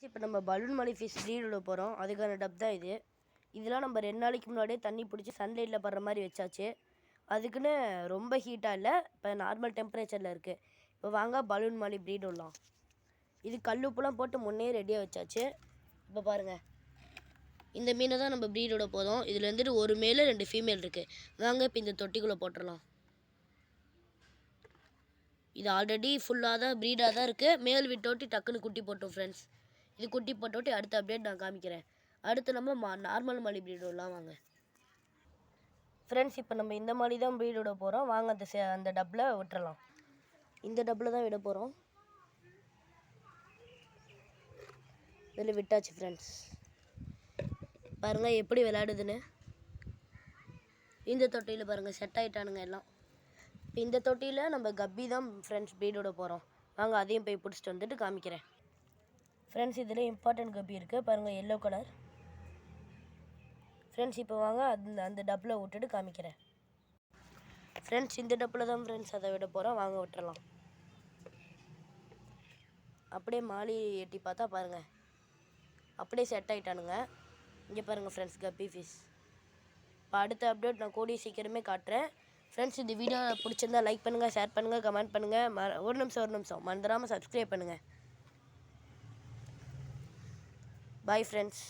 இப்போ நம்ம பலூன் மணி fish breed விட போகிறோம். அதுக்கான டப் தான் இது. இதெல்லாம் நம்ம 2 நாளைக்கு முன்னாடியே தண்ணி பிடிச்சி சன்லைட்டில் படுற மாதிரி வச்சாச்சு. அதுக்குன்னு ரொம்ப ஹீட்டாக இல்லை, இப்போ நார்மல் டெம்பரேச்சரில் இருக்குது. இப்போ வாங்க பலூன் மணி ப்ரீட் விடலாம். இது கல் உப்புலாம் போட்டு முன்னே ரெடியாக வச்சாச்சு. இப்போ பாருங்கள், இந்த மீனை தான் நம்ம ப்ரீட் விட போதும். இதில் வந்துட்டு ஒரு மேல் 2 ஃபீமேல் இருக்குது. வாங்க இப்போ இந்த தொட்டிக்குள்ளே போட்டுடலாம். இது ஆல்ரெடி ஃபுல்லாக தான் ப்ரீடாக தான் இருக்குது. மேல் விட்டோட்டி டக்குன்னு குட்டி போட்டோம் ஃப்ரெண்ட்ஸ். இது குட்டி போட்டோட்டி அடுத்த அப்டேட் நான் காமிக்கிறேன். அடுத்து நம்ம நார்மல் மணி ப்ரீட் விடலாம் வாங்க ஃப்ரெண்ட்ஸ். இப்போ நம்ம இந்த மாதிரி தான் ப்ரீட் விட போகிறோம். வாங்க அந்த டப்பில் விட்டுறலாம். இந்த டப்பில் தான் விட போகிறோம். இதில் விட்டாச்சு ஃப்ரெண்ட்ஸ். பாருங்கள் எப்படி விளையாடுதுன்னு. இந்த தொட்டியில் பாருங்கள் செட் ஆகிட்டானுங்க எல்லாம். இப்போ இந்த தொட்டியில் நம்ம கப்பி தான் ஃப்ரெண்ட்ஸ் ப்ரீட் விட போகிறோம். வாங்க அதையும் போய் பிடிச்சிட்டு வந்துட்டு காமிக்கிறேன் ஃப்ரெண்ட்ஸ். இதில் இம்பார்ட்டன்ட் கப்பி இருக்குது பாருங்கள், எல்லோ கலர் ஃப்ரெண்ட்ஸ். இப்போ வாங்க அந்த டப்பில் விட்டுட்டு காமிக்கிறேன் ஃப்ரெண்ட்ஸ். இந்த டப்பில் தான் ஃப்ரெண்ட்ஸ் அதை விட போகிறோம். வாங்க விட்டுறலாம். அப்படியே மாலி எட்டி பார்த்தா பாருங்கள் அப்படியே செட் ஆகிட்டானுங்க. இங்கே பாருங்கள் ஃப்ரெண்ட்ஸ், கப்பி ஃபிஷ். இப்போ அடுத்த அப்டேட் நான் கூடிய சீக்கிரமே காட்டுறேன் ஃப்ரெண்ட்ஸ். இந்த வீடியோ பிடிச்சிருந்தா லைக் பண்ணுங்கள், ஷேர் பண்ணுங்கள், கமெண்ட் பண்ணுங்கள். ஒரு நிமிஷம் மறந்துடாமல் சப்ஸ்கிரைப் பண்ணுங்கள். Bye friends.